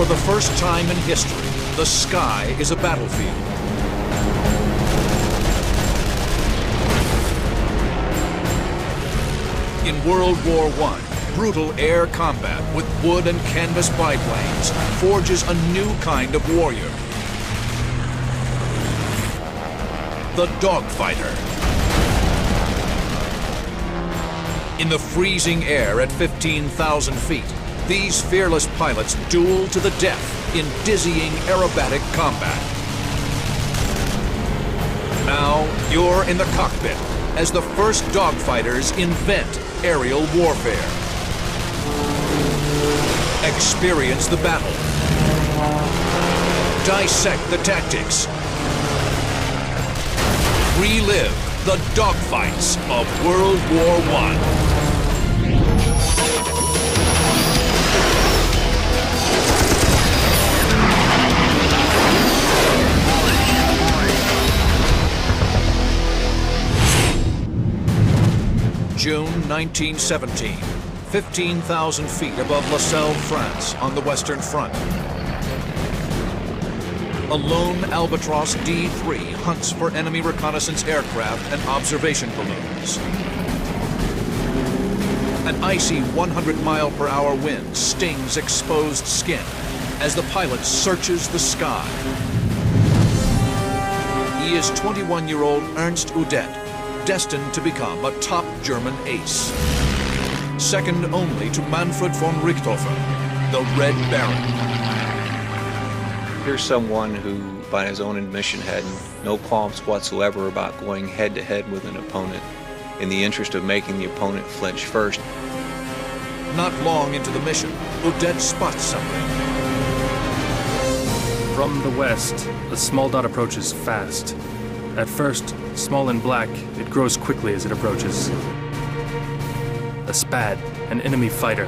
For the first time in history, the sky is a battlefield. In World War I, brutal air combat with wood and canvas biplanes forges a new kind of warrior. The dogfighter. In the freezing air at 15,000 feet, these fearless pilots duel to the death in dizzying aerobatic combat. Now, you're in the cockpit as the first dogfighters invent aerial warfare. Experience the battle. Dissect the tactics. Relive the dogfights of World War I. June 1917, 15,000 feet above La Selle, France, on the Western Front. A lone Albatros D-3 hunts for enemy reconnaissance aircraft and observation balloons. An icy 100-mile-per-hour wind stings exposed skin as the pilot searches the sky. He is 21-year-old Ernst Udet, destined to become a top German ace. Second only to Manfred von Richthofen, the Red Baron. Here's someone who, by his own admission, had no qualms whatsoever about going head-to-head with an opponent in the interest of making the opponent flinch first. Not long into the mission, Udet spots something. From the west, a small dot approaches fast. At first, small and black, it grows quickly as it approaches. A Spad, an enemy fighter.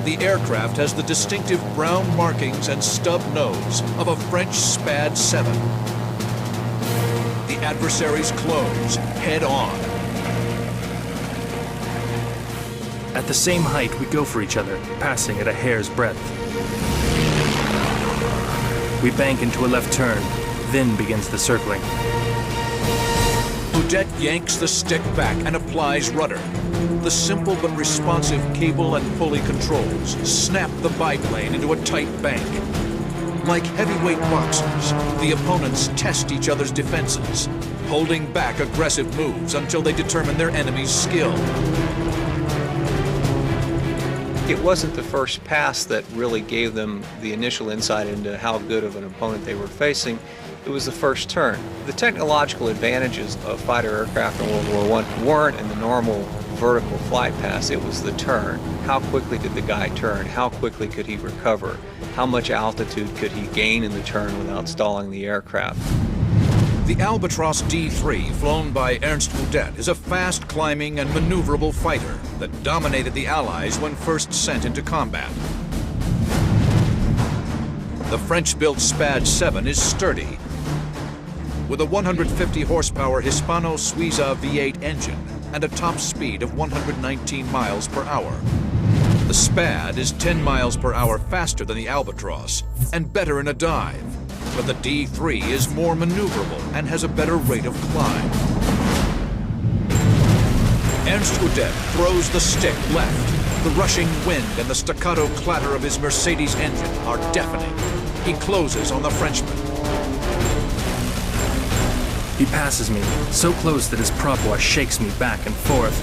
The aircraft has the distinctive brown markings and stub nose of a French Spad 7. The adversaries close head on. At the same height, we go for each other, passing at a hair's breadth. We bank into a left turn, then begins the circling. Udet yanks the stick back and applies rudder. The simple but responsive cable and pulley controls snap the biplane into a tight bank. Like heavyweight boxers, the opponents test each other's defenses, holding back aggressive moves until they determine their enemy's skill. It wasn't the first pass that really gave them the initial insight into how good of an opponent they were facing. It was the first turn. The technological advantages of fighter aircraft in World War I weren't in the normal vertical flight pass, it was the turn. How quickly did the guy turn? How quickly could he recover? How much altitude could he gain in the turn without stalling the aircraft? The Albatros D-3, flown by Ernst Udet, is a fast-climbing and maneuverable fighter that dominated the Allies when first sent into combat. The French-built Spad 7 is sturdy, with a 150-horsepower Hispano-Suiza V8 engine and a top speed of 119 miles per hour. The Spad is 10 miles per hour faster than the Albatros and better in a dive, but the D-3 is more maneuverable and has a better rate of climb. Ernst Udet throws the stick left. The rushing wind and the staccato clatter of his Mercedes engine are deafening. He closes on the Frenchman. He passes me, so close that his prop wash shakes me back and forth.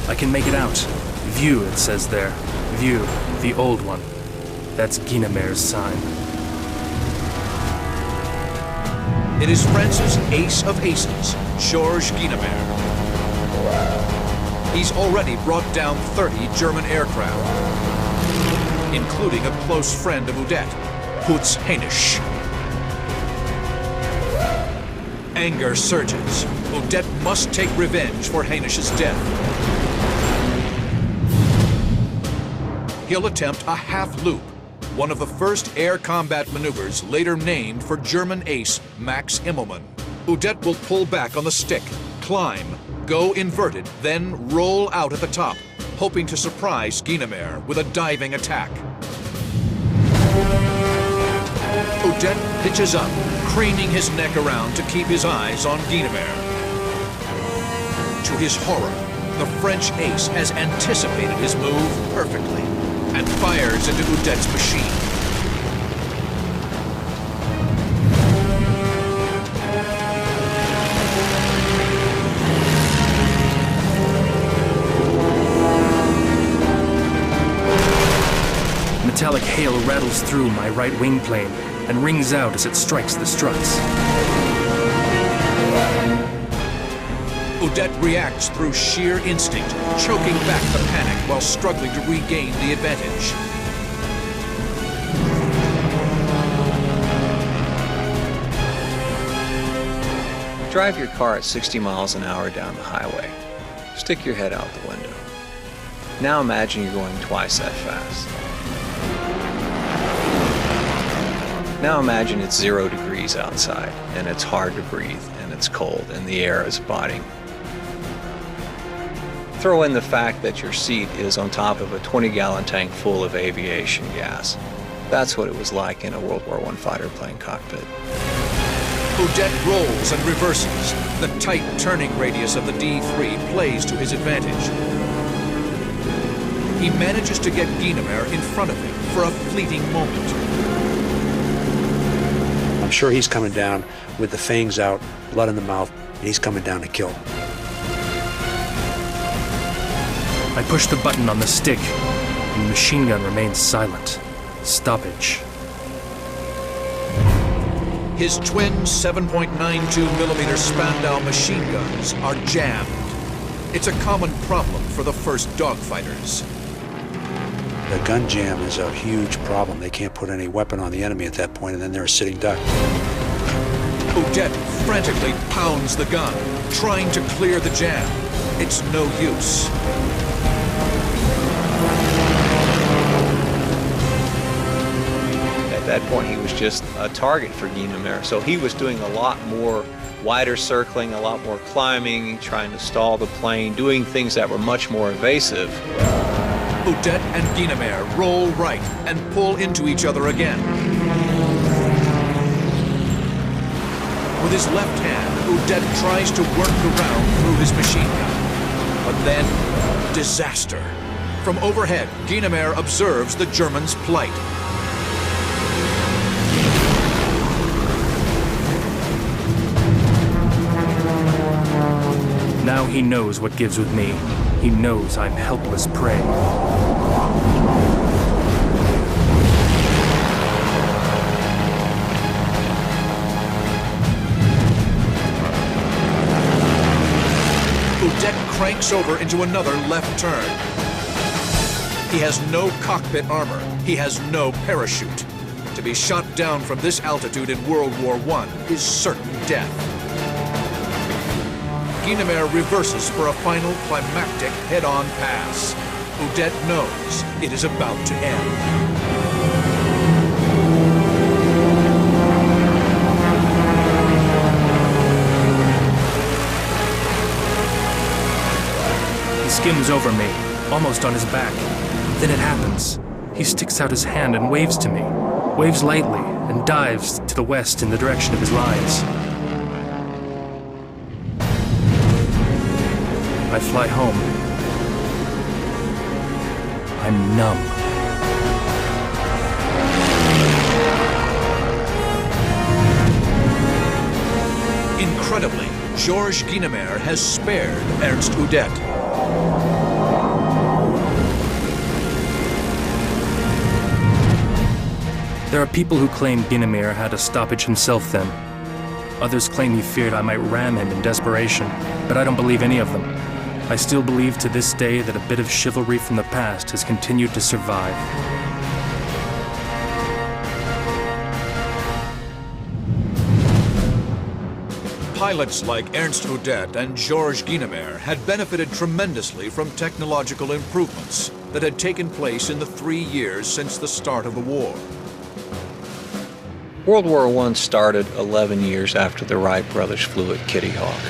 I can make it out. View, it says there. View, the old one. That's Guynemer's sign. It is France's ace of aces, Georges Guynemer. He's already brought down 30 German aircraft, including a close friend of Udet, Hutz Hainisch. Anger surges. Udet must take revenge for Hainisch's death. He'll attempt a half-loop, one of the first air combat maneuvers later named for German ace Max Immelmann. Udet will pull back on the stick, climb, go inverted, then roll out at the top, hoping to surprise Guynemer with a diving attack. Udet pitches up, craning his neck around to keep his eyes on Guynemer. To his horror, the French ace has anticipated his move perfectly and fires into Udet's machine. Metallic hail rattles through my right wing plane and rings out as it strikes the struts. Udet reacts through sheer instinct, choking back the panic while struggling to regain the advantage. Drive your car at 60 miles an hour down the highway. Stick your head out the window. Now imagine you're going twice that fast. Now imagine it's 0 degrees outside, and it's hard to breathe, and it's cold, and the air is biting. Throw in the fact that your seat is on top of a 20-gallon tank full of aviation gas. That's what it was like in a World War I fighter plane cockpit. Udet rolls and reverses. The tight turning radius of the D3 plays to his advantage. He manages to get Guynemer in front of him for a fleeting moment. I'm sure he's coming down with the fangs out, blood in the mouth, and he's coming down to kill. I push the button on the stick, and the machine gun remains silent. Stoppage. His twin 7.92mm Spandau machine guns are jammed. It's a common problem for the FIRST Dogfighters. The gun jam is a huge problem. They can't put any weapon on the enemy at that point, and then they're a sitting duck. Udet frantically pounds the gun, trying to clear the jam. It's no use. At that point, he was just a target for Guynemer, so he was doing a lot more wider circling, a lot more climbing, trying to stall the plane, doing things that were much more evasive. Udet and Guynemer roll right and pull into each other again. With his left hand, Udet tries to work the round through his machine gun. But then, disaster. From overhead, Guynemer observes the German's plight. Now he knows what gives with me. He knows I'm helpless prey. Udet cranks over into another left turn. He has no cockpit armor. He has no parachute. To be shot down from this altitude in World War I is certain death. Guynemer reverses for a final climactic head-on pass. Udet knows it is about to end. He skims over me, almost on his back. Then it happens. He sticks out his hand and waves to me, waves lightly, and dives to the west in the direction of his lines. I fly home. I'm numb. Incredibly, Georges Guynemer has spared Ernst Udet. There are people who claim Guynemer had a stoppage himself then. Others claim he feared I might ram him in desperation, but I don't believe any of them. I still believe to this day that a bit of chivalry from the past has continued to survive. Pilots like Ernst Udet and Georges Guynemer had benefited tremendously from technological improvements that had taken place in the 3 years since the start of the war. World War I started 11 years after the Wright brothers flew at Kitty Hawk.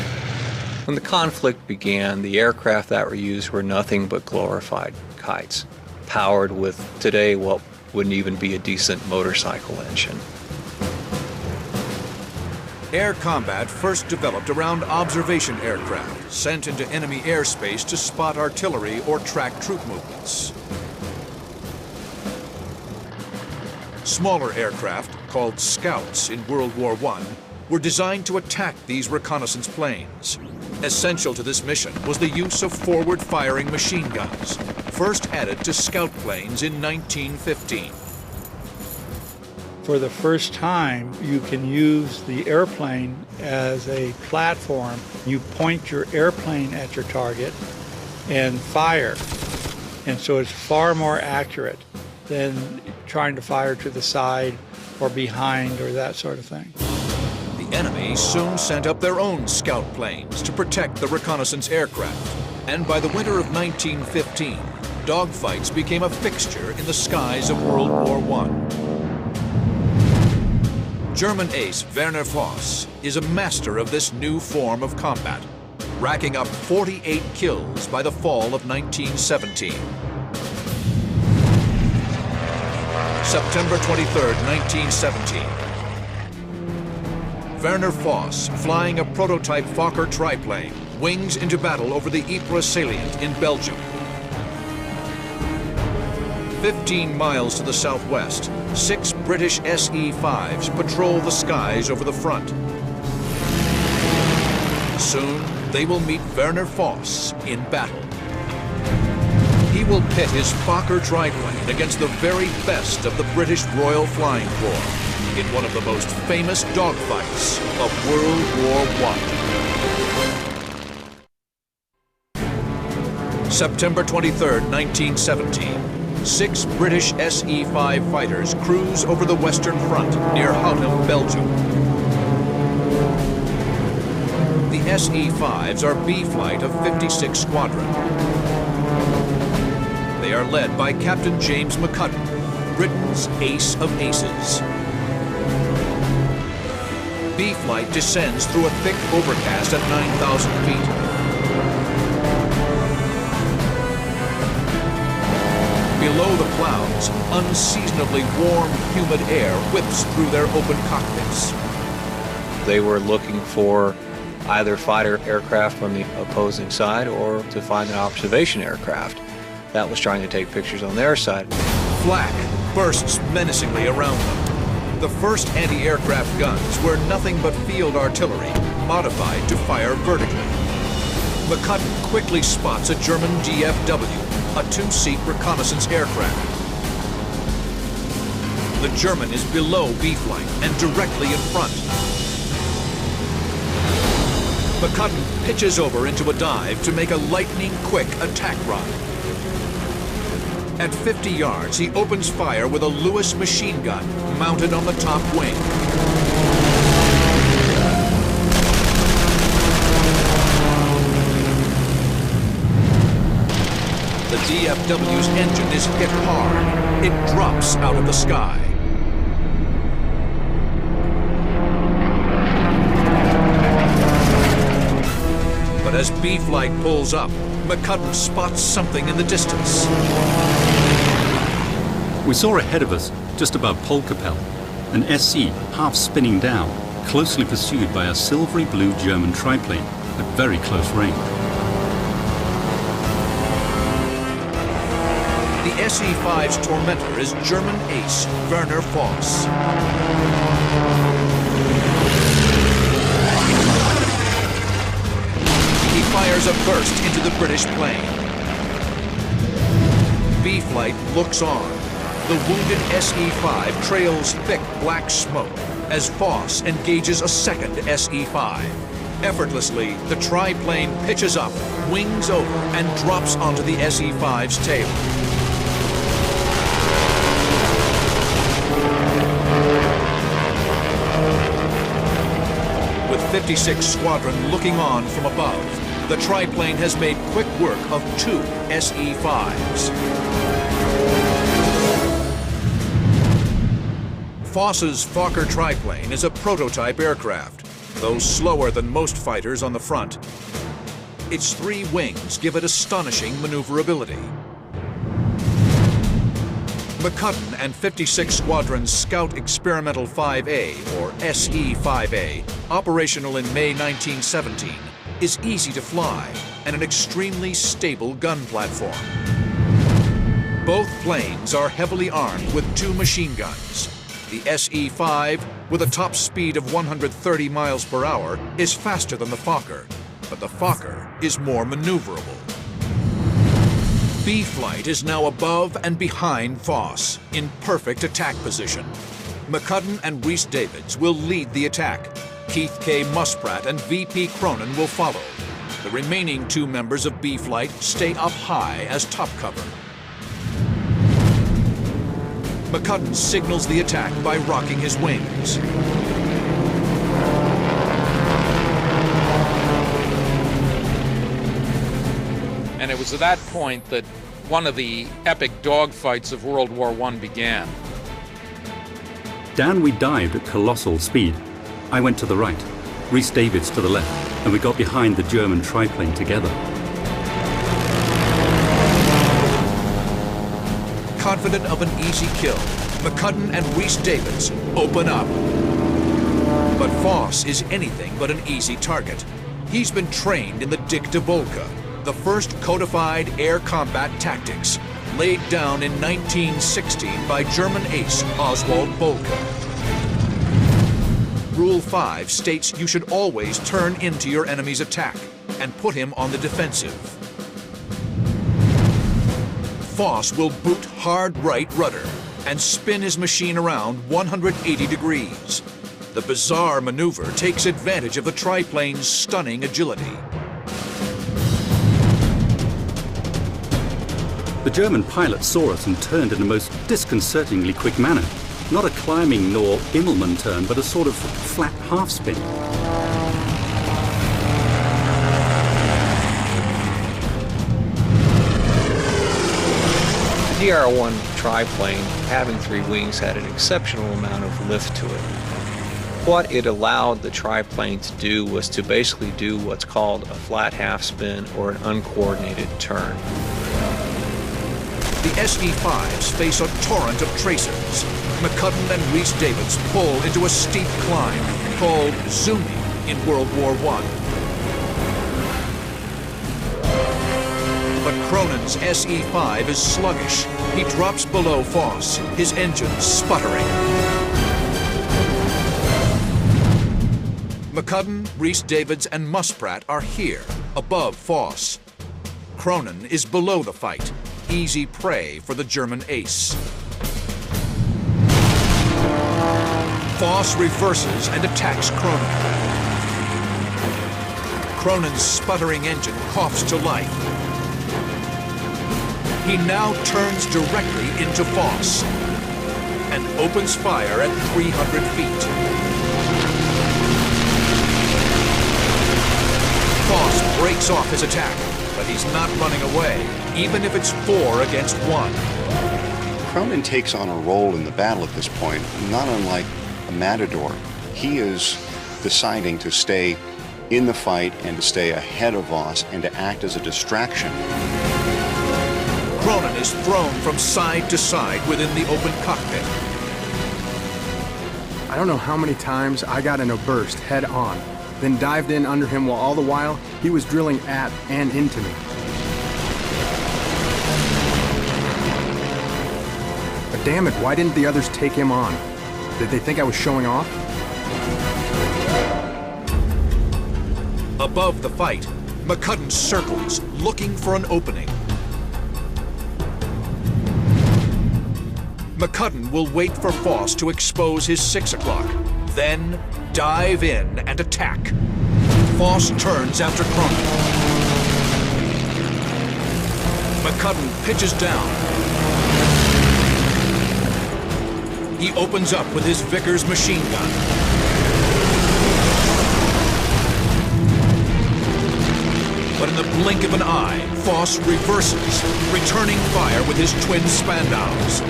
When the conflict began, the aircraft that were used were nothing but glorified kites, powered with today what wouldn't even be a decent motorcycle engine. Air combat first developed around observation aircraft sent into enemy airspace to spot artillery or track troop movements. Smaller aircraft, called scouts in World War I, were designed to attack these reconnaissance planes. Essential to this mission was the use of forward-firing machine guns, first added to scout planes in 1915. For the first time, you can use the airplane as a platform. You point your airplane at your target and fire. And so it's far more accurate than trying to fire to the side or behind or that sort of thing. The enemy soon sent up their own scout planes to protect the reconnaissance aircraft. And by the winter of 1915, dogfights became a fixture in the skies of World War I. German ace Werner Voss is a master of this new form of combat, racking up 48 kills by the fall of 1917. September 23, 1917. Werner Voss, flying a prototype Fokker triplane, wings into battle over the Ypres salient in Belgium. 15 miles to the southwest, 6 British SE-5s patrol the skies over the front. Soon, they will meet Werner Voss in battle. He will pit his Fokker triplane against the very best of the British Royal Flying Corps in one of the most famous dogfights of World War I. September 23, 1917. 6 British SE-5 fighters cruise over the Western Front near Houten, Belgium. The SE-5s are B Flight of 56 Squadron. They are led by Captain James McCudden, Britain's ace of aces. B Flight descends through a thick overcast at 9,000 feet. Below the clouds, unseasonably warm, humid air whips through their open cockpits. They were looking for either fighter aircraft from the opposing side or to find an observation aircraft that was trying to take pictures on their side. Flak bursts menacingly around them. The first anti-aircraft guns were nothing but field artillery, modified to fire vertically. McCudden quickly spots a German DFW, a 2-seat reconnaissance aircraft. The German is below B Flight and directly in front. McCudden pitches over into a dive to make a lightning-quick attack run. At 50 yards, he opens fire with a Lewis machine gun mounted on the top wing. The DFW's engine is hit hard. It drops out of the sky. But as B Flight pulls up, McCudden spots something in the distance. We saw ahead of us, just above Polkapelle, an SC half spinning down, closely pursued by a silvery blue German triplane at very close range. The SE-5's tormentor is German ace Werner Voss. He fires a burst into the British plane. B Flight looks on. The wounded SE-5 trails thick black smoke as Voss engages a second SE-5. Effortlessly, the triplane pitches up, wings over, and drops onto the SE-5's tail. With 56 Squadron looking on from above, the triplane has made quick work of 2 SE-5s. Voss's Fokker triplane is a prototype aircraft, though slower than most fighters on the front. Its 3 wings give it astonishing maneuverability. McCudden and 56 Squadron's Scout Experimental 5A, or SE-5A, operational in May 1917, is easy to fly and an extremely stable gun platform. Both planes are heavily armed with 2 machine guns. The SE-5, with a top speed of 130 miles per hour, is faster than the Fokker, but the Fokker is more maneuverable. B-Flight is now above and behind Voss, in perfect attack position. McCudden and Rhys-Davids will lead the attack. Keith K. Muspratt and VP Cronin will follow. The remaining 2 members of B-Flight stay up high as top cover. McCudden signals the attack by rocking his wings. And it was at that point that one of the epic dogfights of World War I began. Down we dived at colossal speed. I went to the right, Rhys-Davids to the left, and we got behind the German triplane together. Confident of an easy kill, McCudden and Rhys-Davids open up. But Voss is anything but an easy target. He's been trained in the Dicta Bolka, the first codified air combat tactics, laid down in 1916 by German ace Oswald Bolka. Rule 5 states you should always turn into your enemy's attack and put him on the defensive. Voss will boot hard right rudder and spin his machine around 180 degrees. The bizarre maneuver takes advantage of the triplane's stunning agility. The German pilot saw us and turned in a most disconcertingly quick manner. Not a climbing nor Immelmann turn, but a sort of flat half-spin. The DR-1 triplane, having 3 wings, had an exceptional amount of lift to it. What it allowed the triplane to do was to basically do what's called a flat half-spin or an uncoordinated turn. The SE-5s face a torrent of tracers. McCudden and Rhys-Davids pull into a steep climb called zooming in World War I. But Cronin's SE-5 is sluggish. He drops below Voss, his engines sputtering. McCudden, Rhys-Davids, and Muspratt are here, above Voss. Cronin is below the fight, easy prey for the German ace. Voss reverses and attacks Cronin. Cronin's sputtering engine coughs to life. He now turns directly into Voss and opens fire at 300 feet. Voss breaks off his attack, but he's not running away, even if it's 4 against 1. Cronin takes on a role in the battle at this point, not unlike a matador. He is deciding to stay in the fight and to stay ahead of Voss and to act as a distraction. Cronin is thrown from side to side within the open cockpit. I don't know how many times I got in a burst head on, then dived in under him while all the while he was drilling at and into me. But damn it, why didn't the others take him on? Did they think I was showing off? Above the fight, McCudden circles, looking for an opening. McCudden will wait for Voss to expose his 6 o'clock, then dive in and attack. Voss turns after Cronin. McCudden pitches down. He opens up with his Vickers machine gun. But in the blink of an eye, Voss reverses, returning fire with his twin Spandaus.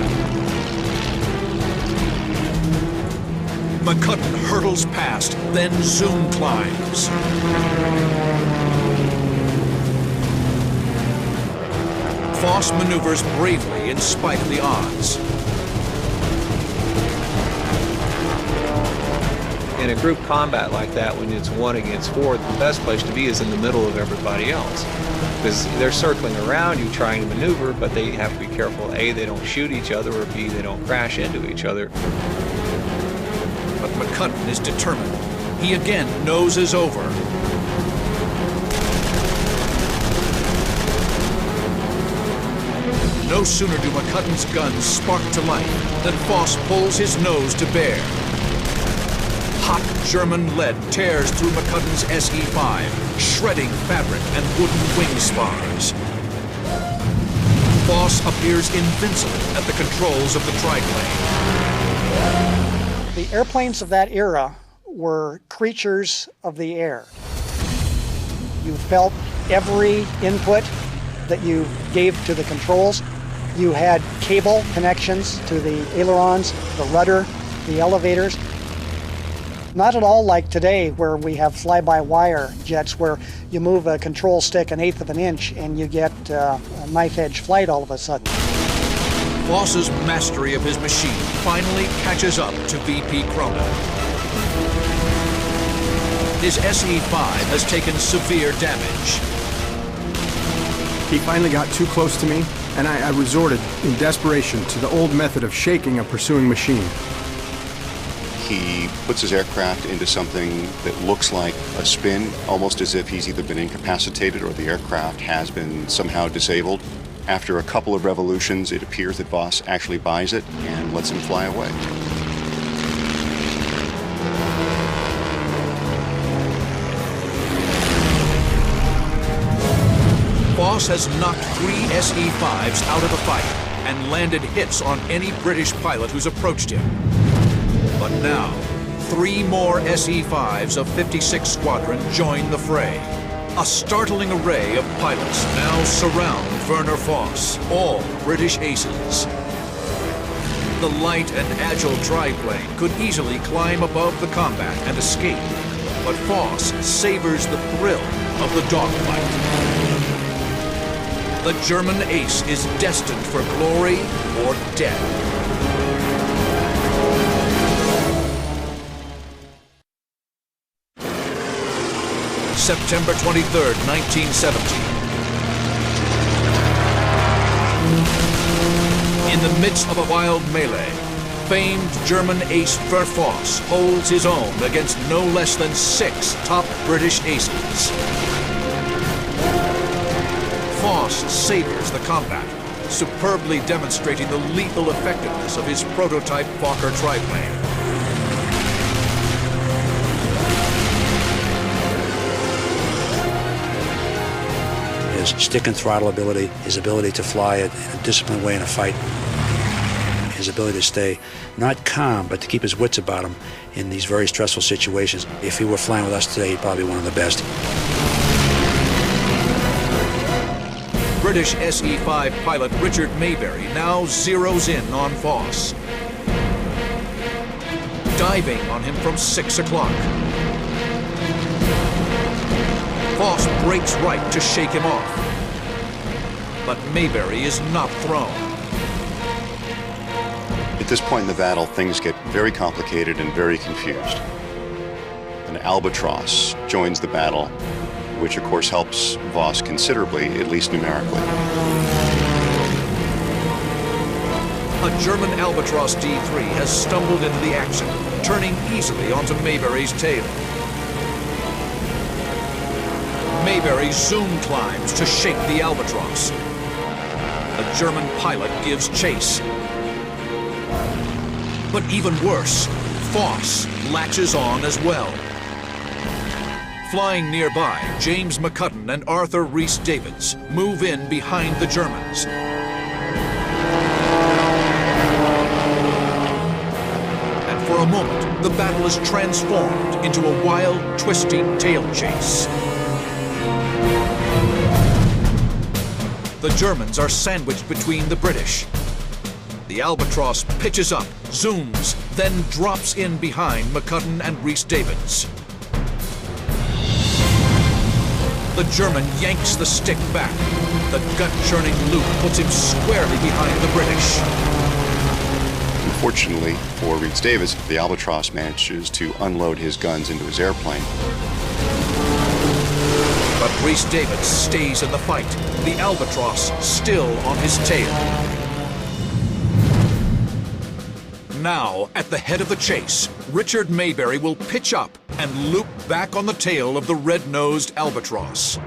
McCudden hurtles past, then zoom climbs. Voss maneuvers bravely in spite of the odds. In a group combat like that, when it's 1 against 4, the best place to be is in the middle of everybody else. Because they're circling around you trying to maneuver, but they have to be careful, A, they don't shoot each other, or B, they don't crash into each other. But McCutton is determined. He again noses over. No sooner do McCutton's guns spark to life than Voss pulls his nose to bear. Hot German lead tears through McCutton's SE-5, shredding fabric and wooden wing spars. Voss appears invincible at the controls of the triplane. The airplanes of that era were creatures of the air. You felt every input that you gave to the controls. You had cable connections to the ailerons, the rudder, the elevators. Not at all like today, where we have fly-by-wire jets where you move a control stick 1/8 of an inch and you get a knife-edge flight all of a sudden. Voss's mastery of his machine finally catches up to VP Krona. His SE-5 has taken severe damage. He finally got too close to me, and I resorted in desperation to the old method of shaking a pursuing machine. He puts his aircraft into something that looks like a spin, almost as if he's either been incapacitated or the aircraft has been somehow disabled. After a couple of revolutions, it appears that Voss actually buys it and lets him fly away. Voss has knocked 3 SE-5s out of the fight and landed hits on any British pilot who's approached him. But now, 3 more SE-5s of 56 Squadron join the fray. A startling array of pilots now surround Werner Voss, all British aces. The light and agile triplane could easily climb above the combat and escape, but Voss savors the thrill of the dogfight. The German ace is destined for glory or death. September 23rd, 1970. In the midst of a wild melee, famed German ace Werner Voss holds his own against no less than 6 top British aces. Voss savors the combat, superbly demonstrating the lethal effectiveness of his prototype Fokker triplane. His stick and throttle ability, his ability to fly it in a disciplined way in a fight, his ability to stay not calm, but to keep his wits about him in these very stressful situations. If he were flying with us today, he'd probably be one of the best. British SE-5 pilot Richard Mayberry now zeroes in on Voss, diving on him from 6 o'clock. Voss breaks right to shake him off, but Mayberry is not thrown. At this point in the battle, things get very complicated and very confused. An albatross joins the battle, which of course helps Voss considerably, at least numerically. A German Albatross D3 has stumbled into the action, turning easily onto Mayberry's tail. Mayberry zoom climbs to shake the Albatross. A German pilot gives chase. But even worse, Voss latches on as well. Flying nearby, James McCutton and Arthur Rhys-Davids move in behind the Germans. And for a moment, the battle is transformed into a wild, twisting tail chase. The Germans are sandwiched between the British. The Albatross pitches up, zooms, then drops in behind McCutton and Rhys-Davids. The German yanks the stick back. The gut-churning loop puts him squarely behind the British. Unfortunately for Rhys-Davids, the Albatross manages to unload his guns into his airplane. But Rhys-Davids stays in the fight, the Albatross still on his tail. Now, at the head of the chase, Richard Mayberry will pitch up and loop back on the tail of the red-nosed Albatross.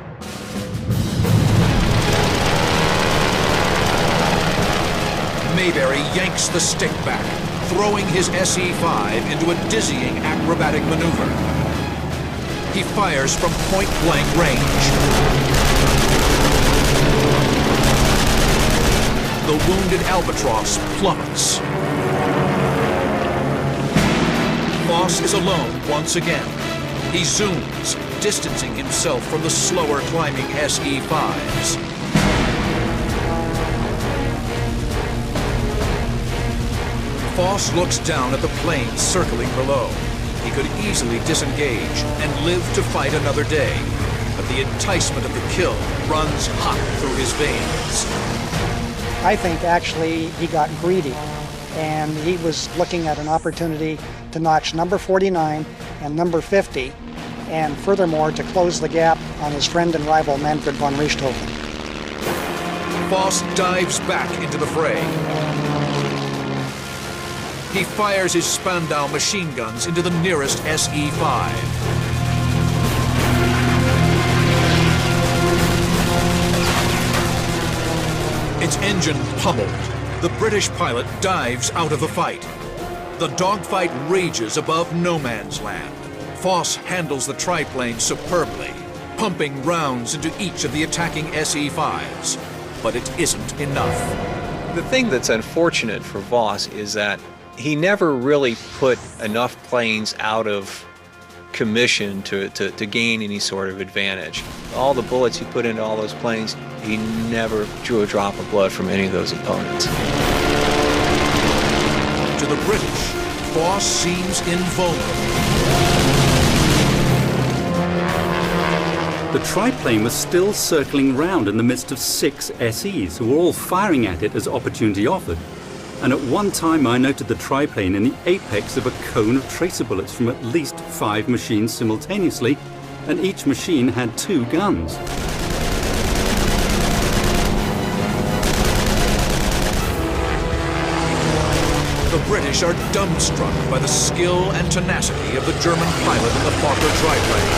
Mayberry yanks the stick back, throwing his SE-5 into a dizzying acrobatic maneuver. He fires from point-blank range. The wounded Albatross plummets. Voss is alone once again. He zooms, distancing himself from the slower climbing SE-5s. Voss looks down at the planes circling below. He could easily disengage and live to fight another day, but the enticement of the kill runs hot through his veins. I think actually he got greedy, and he was looking at an opportunity to notch number 49 and number 50, and furthermore to close the gap on his friend and rival Manfred von Richthofen. Voss dives back into the fray. He fires his Spandau machine guns into the nearest SE-5. Its engine pummeled. The British pilot dives out of the fight. The dogfight rages above no man's land. Voss handles the triplane superbly, pumping rounds into each of the attacking SE-5s. But it isn't enough. The thing that's unfortunate for Voss is that he never really put enough planes out of commission to gain any sort of advantage. All the bullets he put into all those planes, he never drew a drop of blood from any of those opponents. To the British, Voss seems invulnerable. The triplane was still circling round in the midst of 6 SEs who were all firing at it as opportunity offered. And at one time I noted the triplane in the apex of a cone of tracer bullets from at least 5 machines simultaneously, and each machine had 2 guns. The British are dumbstruck by the skill and tenacity of the German pilot in the Fokker triplane.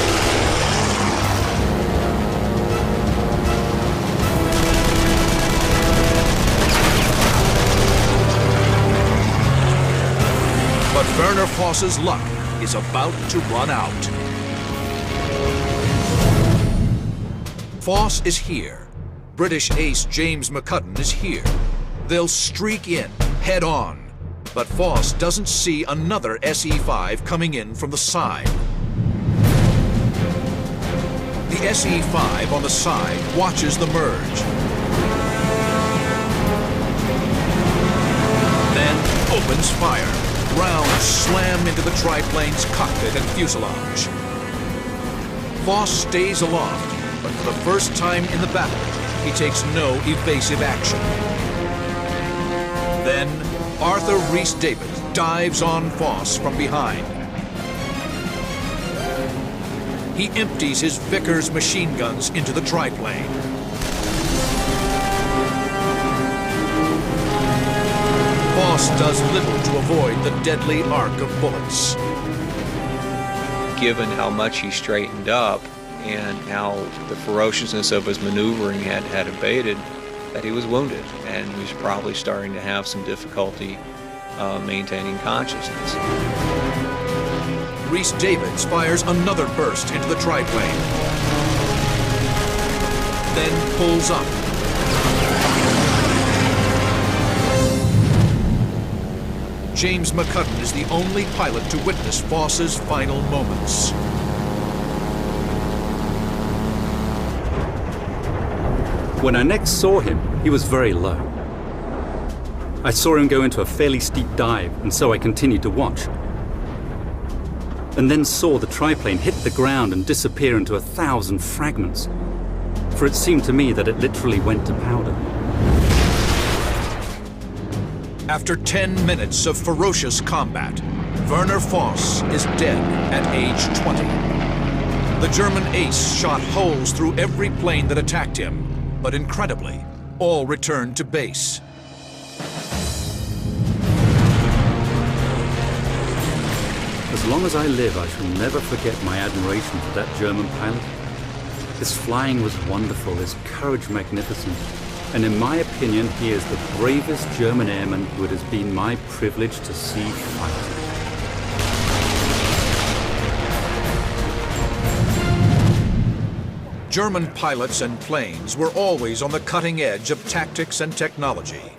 But Werner Voss's luck is about to run out. Voss is here. British ace James McCudden is here. They'll streak in, head on. But Voss doesn't see another SE-5 coming in from the side. The SE-5 on the side watches the merge. Then opens fire. Rounds slam into the triplane's cockpit and fuselage. Voss stays aloft, but for the first time in the battle, he takes no evasive action. Then, Arthur Rhys-Davids dives on Voss from behind. He empties his Vickers machine guns into the triplane. Voss does little to avoid the deadly arc of bullets. Given how much he straightened up and how the ferociousness of his maneuvering had abated, that he was wounded, and he was probably starting to have some difficulty maintaining consciousness. Rhys-Davids fires another burst into the triplane, then pulls up. James McCudden is the only pilot to witness Voss's final moments. When I next saw him, he was very low. I saw him go into a fairly steep dive, and so I continued to watch. And then saw the triplane hit the ground and disappear into 1,000 fragments. for it seemed to me that it literally went to powder. After 10 minutes of ferocious combat, Werner Voss is dead at age 20. The German ace shot holes through every plane that attacked him, but incredibly, all returned to base. As long as I live, I shall never forget my admiration for that German pilot. His flying was wonderful, his courage magnificent, and in my opinion, he is the bravest German airman who it has been my privilege to see fight. German pilots and planes were always on the cutting edge of tactics and technology.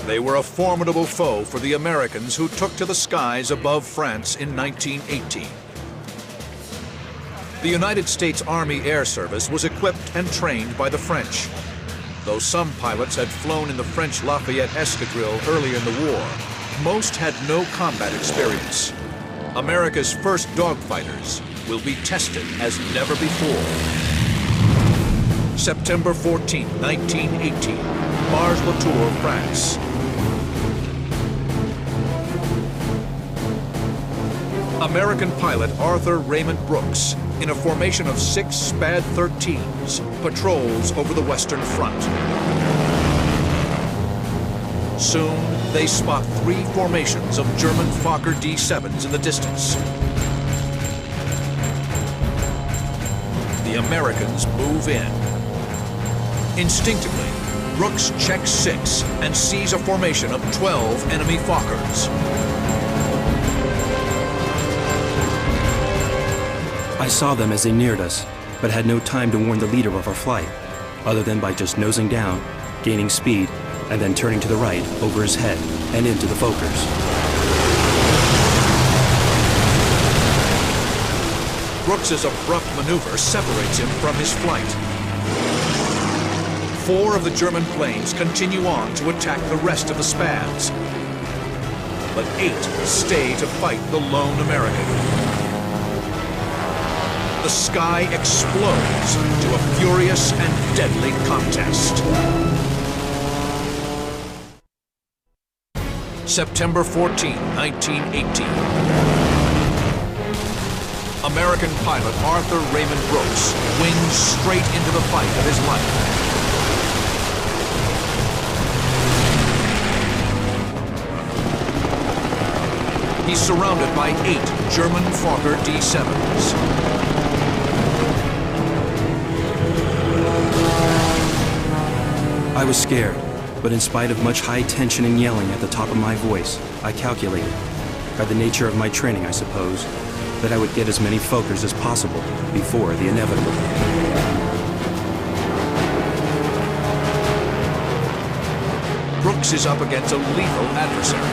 They were a formidable foe for the Americans who took to the skies above France in 1918. The United States Army Air Service was equipped and trained by the French. Though some pilots had flown in the French Lafayette Escadrille earlier in the war, most had no combat experience. America's first dogfighters will be tested as never before. September 14, 1918, Mars-la-Tour, France. American pilot Arthur Raymond Brooks, in a formation of 6 SPAD 13s, patrols over the Western Front. Soon, they spot 3 formations of German Fokker D-7s in the distance. The Americans move in. Instinctively, Brooks checks 6 and sees a formation of 12 enemy Fokkers. I saw them as they neared us, but had no time to warn the leader of our flight, other than by just nosing down, gaining speed, and then turning to the right, over his head, and into the Fokkers. Brooks's abrupt maneuver separates him from his flight. 4 of the German planes continue on to attack the rest of the SPADs, but 8 stay to fight the lone American. The sky explodes to a furious and deadly contest. September 14, 1918. American pilot Arthur Raymond Brooks wings straight into the fight of his life. He's surrounded by 8 German Fokker D-7s. I was scared, but in spite of much high tension and yelling at the top of my voice, I calculated, by the nature of my training I suppose, that I would get as many Fokkers as possible before the inevitable. Brooks is up against a lethal adversary,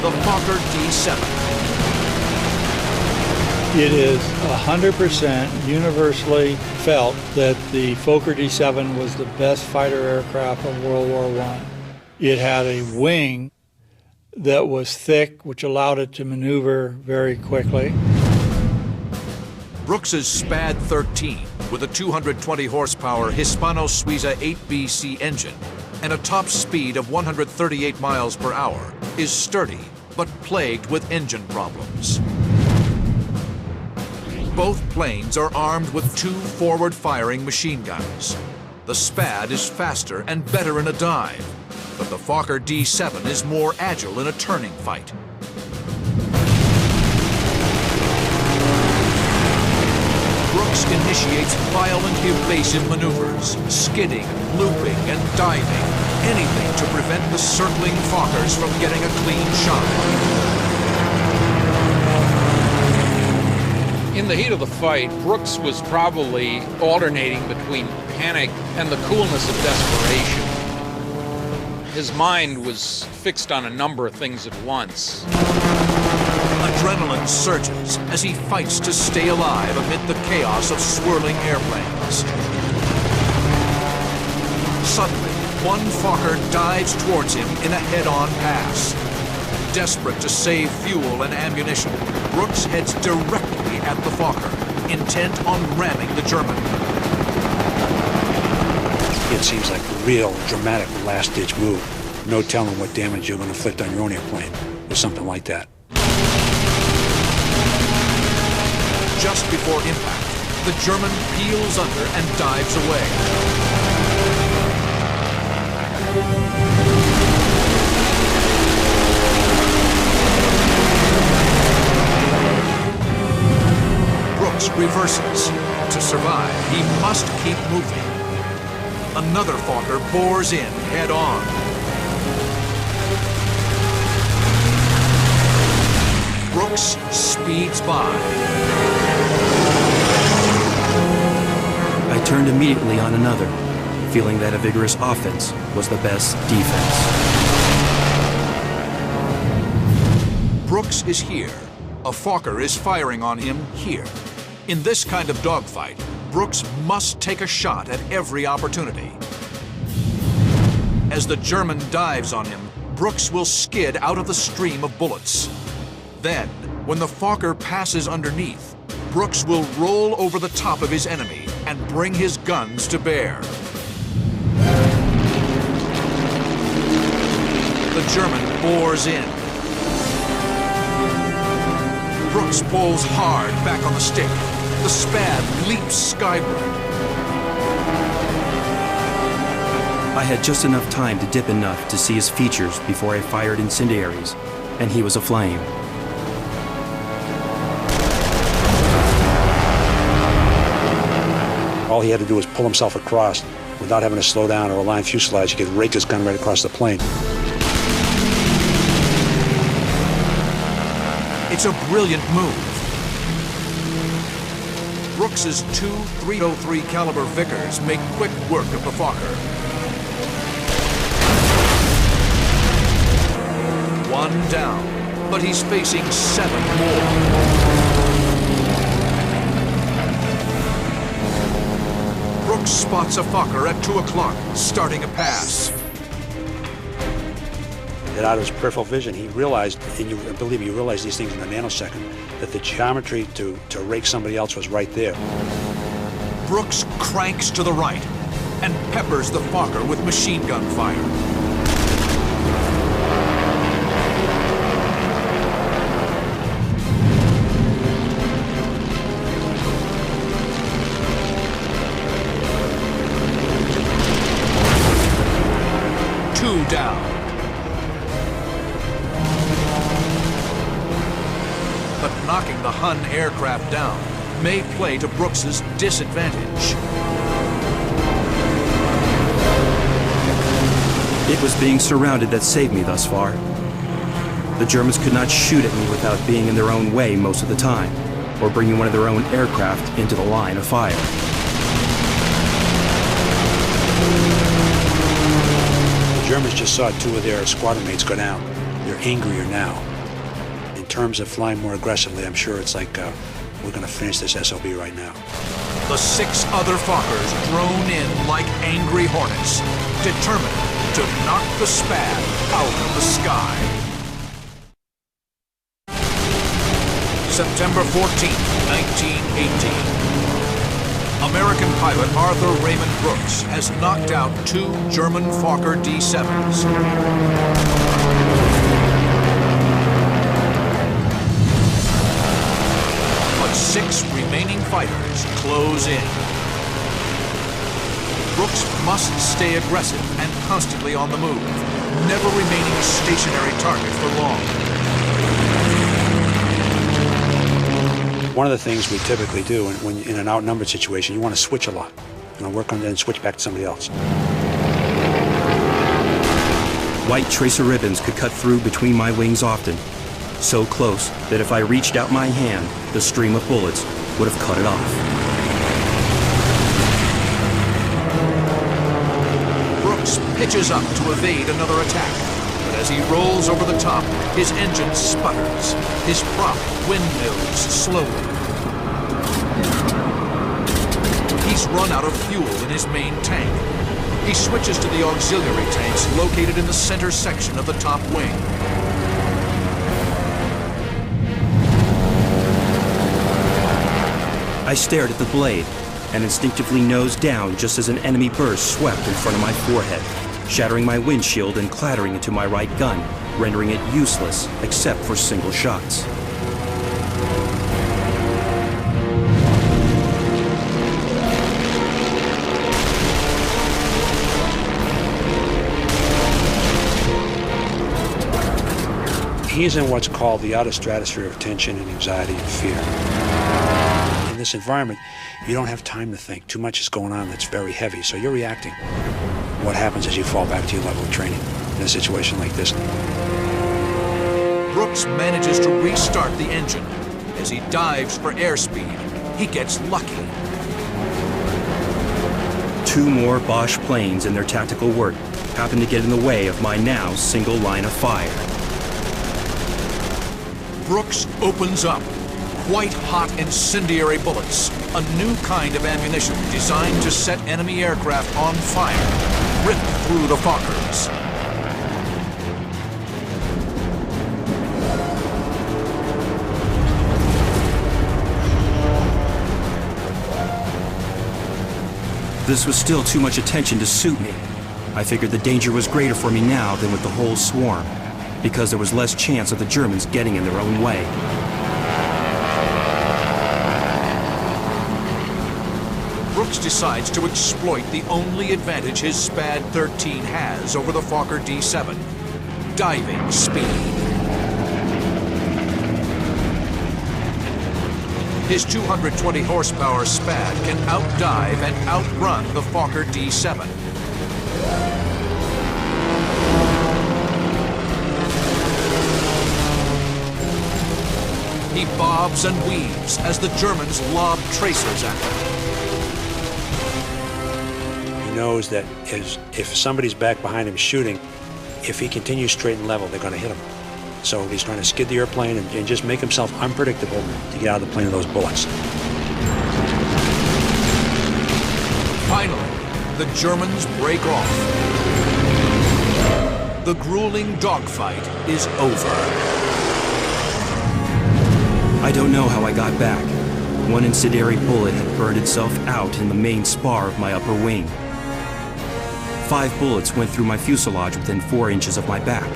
the Fokker D-7. It is 100% universally felt that the Fokker D-7 was the best fighter aircraft of World War I. It had a wing that was thick, which allowed it to maneuver very quickly. Brooks's SPAD 13, with a 220 horsepower Hispano-Suiza 8BC engine and a top speed of 138 miles per hour, is sturdy but plagued with engine problems. Both planes are armed with 2 forward-firing machine guns. The SPAD is faster and better in a dive, but the Fokker D-7 is more agile in a turning fight. Brooks initiates violent evasive maneuvers, skidding, looping, and diving, anything to prevent the circling Fokkers from getting a clean shot. In the heat of the fight, Brooks was probably alternating between panic and the coolness of desperation. His mind was fixed on a number of things at once. Adrenaline surges as he fights to stay alive amid the chaos of swirling airplanes. Suddenly, one Fokker dives towards him in a head-on pass. Desperate to save fuel and ammunition, Brooks heads directly at the Fokker, intent on ramming the German. what seems like a real dramatic last-ditch move. No telling what damage you're going to inflict on your own airplane with something like that. Just before impact, the German peels under and dives away. Brooks reverses. To survive, he must keep moving. Another Fokker bores in head-on. Brooks speeds by. I turned immediately on another, feeling that a vigorous offense was the best defense. Brooks is here. A Fokker is firing on him here. In this kind of dogfight, Brooks must take a shot at every opportunity. As the German dives on him, Brooks will skid out of the stream of bullets. Then, when the Fokker passes underneath, Brooks will roll over the top of his enemy and bring his guns to bear. The German bores in. Brooks pulls hard back on the stick. The Spad leaps skyward. I had just enough time to dip enough to see his features before I fired incendiaries, and he was aflame. All he had to do was pull himself across without having to slow down or align fuselage. He could rake his gun right across the plane. It's a brilliant move. Brooks's two .303 caliber Vickers make quick work of the Fokker. One down, but he's facing 7 more. Brooks spots a Fokker at 2 o'clock, starting a pass. That out of his peripheral vision, he realized, and believe me, you realize these things in a nanosecond, that the geometry to rake somebody else was right there. Brooks cranks to the right and peppers the Fokker with machine gun fire. Two down. But knocking the Hun aircraft down may play to Brooks's disadvantage. It was being surrounded that saved me thus far. The Germans could not shoot at me without being in their own way most of the time, or bringing one of their own aircraft into the line of fire. The Germans just saw 2 of their squadron mates go down. They're angrier now. In terms of flying more aggressively, I'm sure it's like we're going to finish this SOB right now. The 6 other Fokkers drone in like angry hornets, determined to knock the Spad out of the sky. September 14, 1918. American pilot Arthur Raymond Brooks has knocked out 2 German Fokker D-7s. But 6 remaining fighters close in. Brooks must stay aggressive and constantly on the move, never remaining a stationary target for long. One of the things we typically do when in an outnumbered situation, you want to switch a lot. You know, work on it and switch back to somebody else. White tracer ribbons could cut through between my wings often, so close that if I reached out my hand, the stream of bullets would have cut it off. Brooks pitches up to evade another attack, but as he rolls over the top, his engine sputters. His prop windmills slowly. He's run out of fuel in his main tank. He switches to the auxiliary tanks located in the center section of the top wing. I stared at the blade, and instinctively nosed down just as an enemy burst swept in front of my forehead, shattering my windshield and clattering into my right gun, rendering it useless except for single shots. He's in what's called the outer stratosphere of tension and anxiety and fear. In this environment, you don't have time to think. Too much is going on that's very heavy, so you're reacting. What happens is you fall back to your level of training in a situation like this. Brooks manages to restart the engine. As he dives for airspeed, he gets lucky. 2 more Bosch planes and their tactical work happen to get in the way of my now single line of fire. Brooks opens up. White-hot incendiary bullets, a new kind of ammunition designed to set enemy aircraft on fire, rip through the Fokkers. This was still too much attention to suit me. I figured the danger was greater for me now than with the whole swarm, because there was less chance of the Germans getting in their own way. Brooks decides to exploit the only advantage his SPAD 13 has over the Fokker D7, diving speed. His 220 horsepower SPAD can outdive and outrun the Fokker D7. He bobs and weaves as the Germans lob tracers at him. He knows that if somebody's back behind him shooting, if he continues straight and level, they're going to hit him. So he's trying to skid the airplane and just make himself unpredictable to get out of the plane of those bullets. Finally, the Germans break off. The grueling dogfight is over. I don't know how I got back. One incendiary bullet had burned itself out in the main spar of my upper wing. 5 bullets went through my fuselage within 4 inches of my back.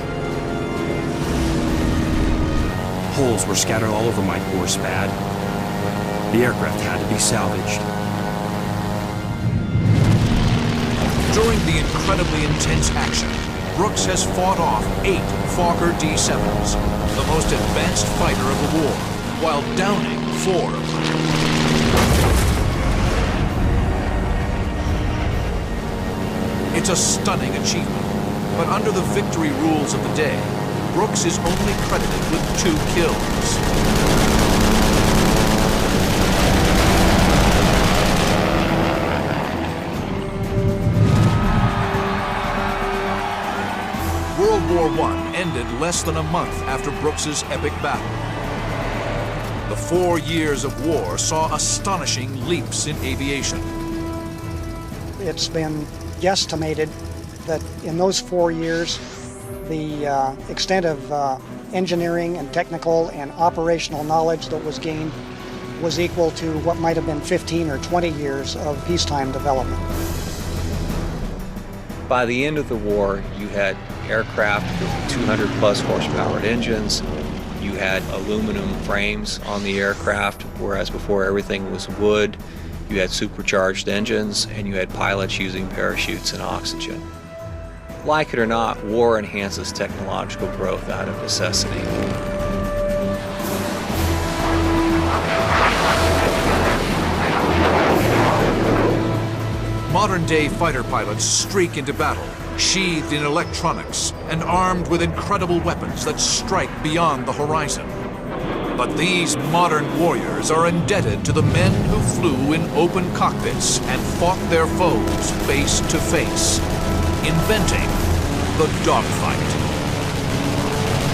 Holes were scattered all over my poor SPAD. The aircraft had to be salvaged. During the incredibly intense action, Brooks has fought off 8 Fokker D7s, the most advanced fighter of the war, while downing 4. It's a stunning achievement, but under the victory rules of the day, Brooks is only credited with 2 kills. World War I ended less than a month after Brooks's epic battle. The 4 years of war saw astonishing leaps in aviation. It's been guesstimated that in those 4 years, the extent of engineering and technical and operational knowledge that was gained was equal to what might have been 15 or 20 years of peacetime development. By the end of the war, you had aircraft with 200 plus horsepower engines. You had aluminum frames on the aircraft, whereas before everything was wood. You had supercharged engines, and you had pilots using parachutes and oxygen. Like it or not, war enhances technological growth out of necessity. Modern-day fighter pilots streak into battle, sheathed in electronics and armed with incredible weapons that strike beyond the horizon. But these modern warriors are indebted to the men who flew in open cockpits and fought their foes face to face, inventing the dogfight.